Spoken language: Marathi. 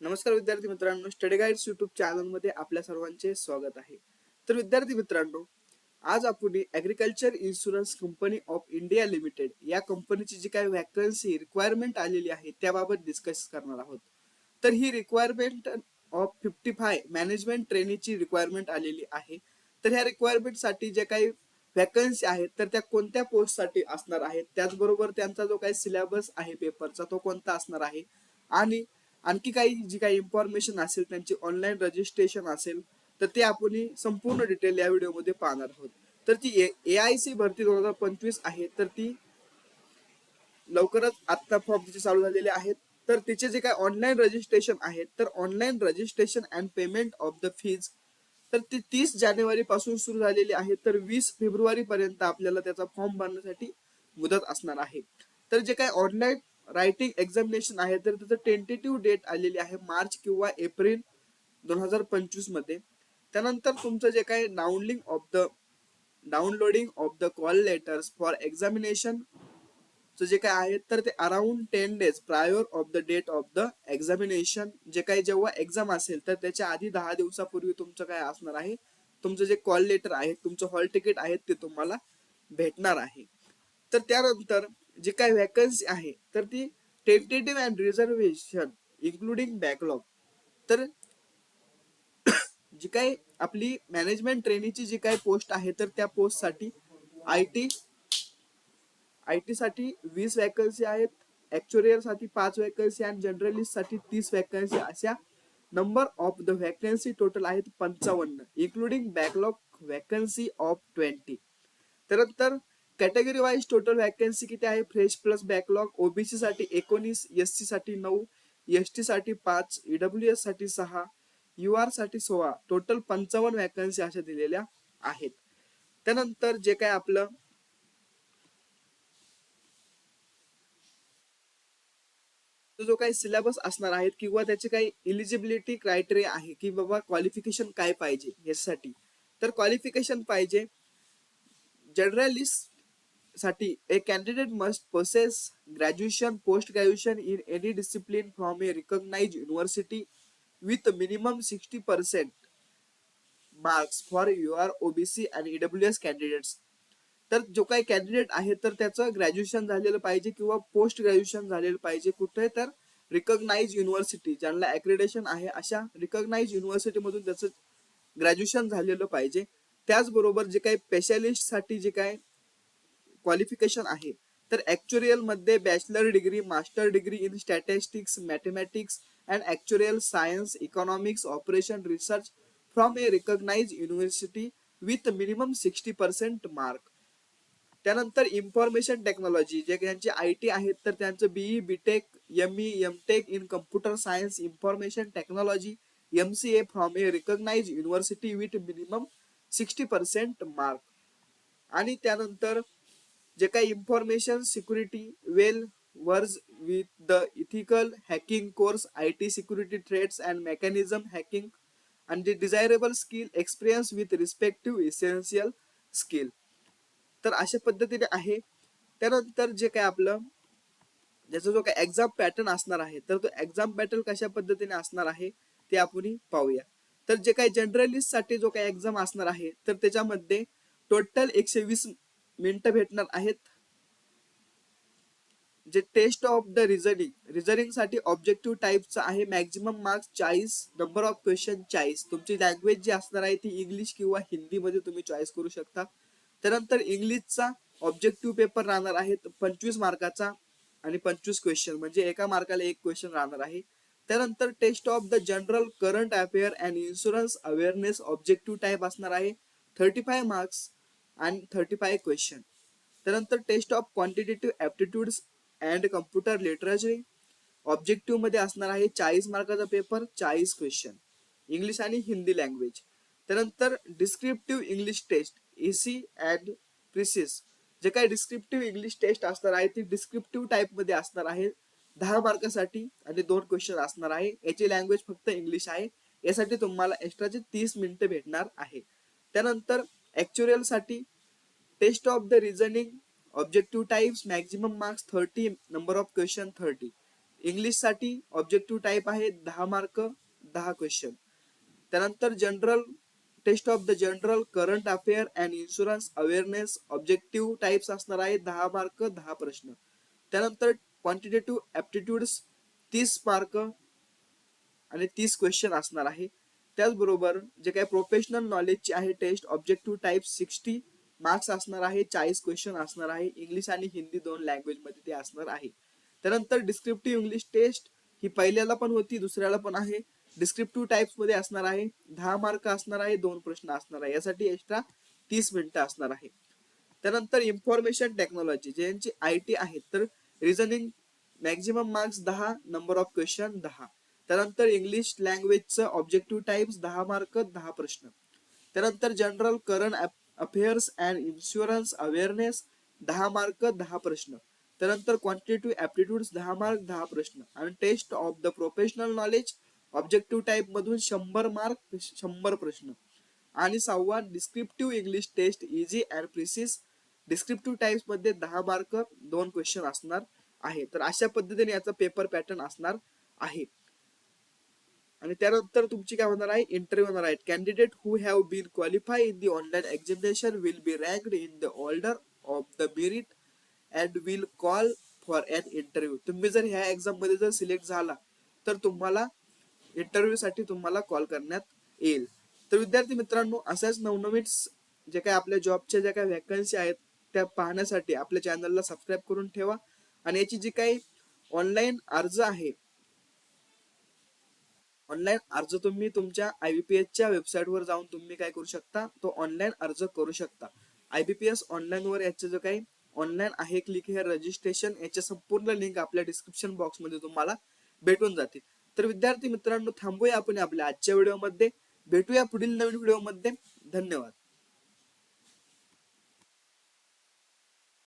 नमस्कार विद्यार्थी मित्रांनो, स्टडी गाईड्स यूट्यूब चॅनलमध्ये आपल्या सर्वांचे स्वागत आहे. तर विद्यार्थी मित्रांनो, आज आपण agriculture insurance company of India limited या कंपनीची जी काही वॅकन्सी रिक्वायरमेंट आलेली आहे त्याबाबत डिस्कस करणार आहोत. तर ही रिक्वायरमेंट ऑफ 55 मॅनेजमेंट ट्रेनीची रिक्वायरमेंट आलेली आहे. तर ह्या रिक्वायरमेंटसाठी जे काही वॅकन्सी आहेत तर त्या कोणत्या पोस्टसाठी असणार आहेत, त्याचबरोबर त्यांचा जो काही सिलेबस आहे पेपरचा तो कोणता असणार आहे, आणि आणखी काही जी काही इन्फॉर्मेशन असेल, त्यांची ऑनलाईन रजिस्ट्रेशन असेल, तर ते आपण संपूर्ण डिटेल या व्हिडिओमध्ये पाहणार आहोत. तर ती AIC भरती 2025 आहे. तर ती लवकरच आत्ता फॉर्म तिचे चालू झालेले आहेत. तर तिचे जे काही ऑनलाईन रजिस्ट्रेशन आहे, तर online registration and payment of the fees तर ती 30 जानेवारी पासून सुरू झालेली आहे. तर 20 फेब्रुवारी पर्यंत आपल्याला त्याचा फॉर्म भरण्यासाठी मुदत असणार आहे. तर जे काही ऑनलाईन रायटिंग एक्झामिनेशन आहे तर त्याचं टेंटेटिव्ह डेट आलेली आहे मार्च किंवा एप्रिल 2025 मध्ये. त्यानंतर तुमचं जे काही downloading of the call letters for examination जे काय आहे तर ते around 10 days prior of the date of the examination, जे काही जेव्हा एक्झाम असेल तर त्याच्या आधी 10 दिवसापूर्वी तुमचं काय असणार आहे, तुमचं जे कॉल लेटर आहे, तुमचं हॉल तिकीट आहे ते तुम्हाला भेटणार आहे. तर त्यानंतर जी काही वॅकन्सी आहे तर ती tentative and reservation including backlog. तर जी काही आपली मॅनेजमेंट ट्रेनीची जी काही पोस्ट आहे तर त्या पोस्टसाठी आय टी साठी 20 वॅकन्सी आहेत, ऍक्च्युरियल साठी 5 वॅकन्सी आणि जनरलिस्ट साठी 30 वॅकन्सी, अशा number of the vacancy total आहेत 55, इन्क्लुडिंग बॅकलॉग वॅकन्सी ऑफ 20. त्यानंतर कॅटेगरी वाईज टोटल वॅकन्सी किती आहे, फ्रेश प्लस बॅकलॉग. ओबीसी साठी 19, एससी साठी 9, एसटी साठी 5, ईडब्ल्यूएस साठी 6, UR साठी 16, टोटल 55 वॅकन्सी अशा दिलेल्या आहेत. त्यानंतर जे काय आपलं जो काही सिलेबस असणार आहे किंवा त्याची काही इलिजिबिलिटी क्रायटेरिया आहे की बाबा क्वालिफिकेशन काय पाहिजे यासाठी, तर क्वालिफिकेशन पाहिजे जर्नलिस्ट साठी a candidate must possess graduation post graduation in any discipline from a recognised university with minimum 60% marks for UR OBC आणि ईडब्ल्यूएस कॅन्डिडेट्स. तर जो काही कॅन्डिडेट आहे तर त्याचं ग्रॅज्युएशन झालेलं पाहिजे किंवा पोस्ट ग्रॅज्युएशन झालेलं पाहिजे. कुठे तर रिकॉग्नाइज युनिव्हर्सिटी, ज्यांना ऍक्रेडिटेशन आहे अशा रिकॉग्नाइज युनिव्हर्सिटी मधून त्याचं ग्रॅज्युएशन झालेलं पाहिजे. त्याचबरोबर जे काही स्पेशालिस्ट साठी जे काही क्वालिफिकेशन आहे तर ऍक्च्युरियल मध्ये bachelor degree, master degree in statistics, mathematics and actuarial science, economics, operation research from a recognise university with minimum 60% mark. त्यानंतर इन्फॉर्मेशन टेक्नॉलॉजी जे ज्यांचे IT आहेत तर त्यांचं BE, BTech, ME, MTech in computer science, information technology, MCA from a recognise university with minimum 60% mark. आणि त्यानंतर जे काही information security well versed with the ethical hacking course, IT security threats and mechanism hacking आणि the desirable skill experience with respective essential skill. तर अशा पद्धतीने आहे. त्यानंतर जे काय आपलं ज्याचा जो काही एक्झाम पॅटर्न असणार आहे तर तो एक्झाम पॅटर्न कशा पद्धतीने असणार आहे ते आपण पाहूया. तर जे काही जर्नलिस्ट साठी जो काही एक्झाम असणार आहे तर त्याच्यामध्ये टोटल 120 मिनिटं भेटणार आहेत. जे टेस्ट ऑफ द रिझनिंग साठी ऑब्जेक्टिव्ह टाइपचा आहे, maximum marks 40, number of question 40. तुमची लँग्वेज जी असणार आहे ती इंग्लिश किंवा हिंदी मध्ये तुम्ही चॉईस करू शकता. त्यानंतर इंग्लिशचा ऑब्जेक्टिव्ह पेपर राहणार आहे 25 मार्काचा आणि 25 क्वेश्चन, म्हणजे एका मार्काला एक क्वेश्चन राहणार आहे. त्यानंतर test of the general current affair and insurance awareness objective type असणार आहे 35 मार्क्स आणि 35 क्वेश्चन. त्यानंतर test of quantitative aptitude and computer literature objective मध्ये असणार आहे 40 मार्काचा पेपर, 40 क्वेश्चन, इंग्लिश आणि हिंदी लँग्वेज. त्यानंतर descriptive English test EC and precis, जे काही डिस्क्रिप्टिव्ह इंग्लिश टेस्ट असणार आहे ती डिस्क्रिप्टिव्ह टाइप मध्ये असणार आहे 10 मार्कासाठी आणि 2 क्वेश्चन असणार आहे. याची लँग्वेज फक्त इंग्लिश आहे, यासाठी तुम्हाला एक्स्ट्राचे 30 मिनिटं भेटणार आहे. त्यानंतर ऍक्च्युरियल साठी test of the reasoning objective types, maximum marks 30, number of question 30, English साठी ऑब्जेक्टिव्ह टाईप आहे 10 मार्क 10 क्वेश्चन. त्यानंतर general test of the general current affair and insurance awareness objective types असणार आहे 10 मार्क 10 प्रश्न. त्यानंतर क्वांटिटेटिव्ह ऍप्टिट्यूड्स 30 मार्क आणि 30 क्वेश्चन असणार आहे. त्याचबरोबर जे काही प्रोफेशनल नॉलेजची आहे टेस्ट ऑब्जेक्टिव्ह टाइप 60 मार्क्स असणार आहे, 40 क्वेश्चन असणार आहे. इंग्लिश आणि हिंदी दोन लँग्वेज मध्ये ते असणार आहे. त्यानंतर डिस्क्रिप्टिव्ह इंग्लिश टेस्ट ही पहिल्याला पण होती, दुसऱ्याला पण आहे. डिस्क्रिप्टिव्ह टाइप्स मध्ये असणार आहे, 10 मार्क असणार आहे, 2 प्रश्न असणार आहे. यासाठी एक्स्ट्रा 30 मिनिटं असणार आहे. त्यानंतर इन्फॉर्मेशन टेक्नॉलॉजी ज्यांची IT आहे तर reasoning maximum marks 10, number of question 10. त्यानंतर इंग्लिश लँग्वेजचं ऑब्जेक्टिव्ह टाइप्स 10 मार्क 10 प्रश्न. त्यानंतर general current affairs and insurance awareness 10 mark 10 प्रश्न. त्यानंतर क्वांटिटेटिव्ह ऍप्टिट्यूड्स 10 मार्क 10 प्रश्न आणि test of the professional knowledge objective type मधून 100 मार्क 100 प्रश्न. आणि 6वा descriptive English test essay and precis descriptive types मध्ये 10 मार्क 2 क्वेश्चन असणार आहे. तर अशा पद्धतीने याचा पेपर पॅटर्न असणार आहे. आणि त्यानंतर तुमची काय होणार आहे, इंटरव्ह्यू होणार आहे. Candidate who have been qualify in the online examination will be ranked in the order of the merit and will call for an interview. तुम्ही जर ह्या एक्झाम मध्ये जर सिलेक्ट झाला तर तुम्हाला इंटरव्ह्यू साठी तुम्हाला कॉल करण्यात येईल. तर विद्यार्थी मित्रांनो, अशाच नवनवीन जे काही आपल्या जॉबच्या ज्या काही वॅकन्सी आहेत त्या पाहण्यासाठी आपल्या चॅनलला सबस्क्राईब करून ठेवा. आणि याची जी काही ऑनलाईन अर्ज आहे, ऑनलाईन अर्ज तुम्ही तुमच्या IBPS च्या वेबसाईट वर जाऊन तुम्ही काय करू शकता, तो ऑनलाईन अर्ज करू शकता. IBPS ऑनलाईन वर याचे जो काही ऑनलाईन आहे क्लिक हेअर रजिस्ट्रेशन याच्या संपूर्ण लिंक आपल्या डिस्क्रिप्शन बॉक्स मध्ये तुम्हाला भेटून जाते. तर विद्यार्थी मित्रांनो, थांबूया आपण आपल्या आजच्या व्हिडिओमध्ये. भेटूया पुढील नवीन व्हिडिओमध्ये. धन्यवाद.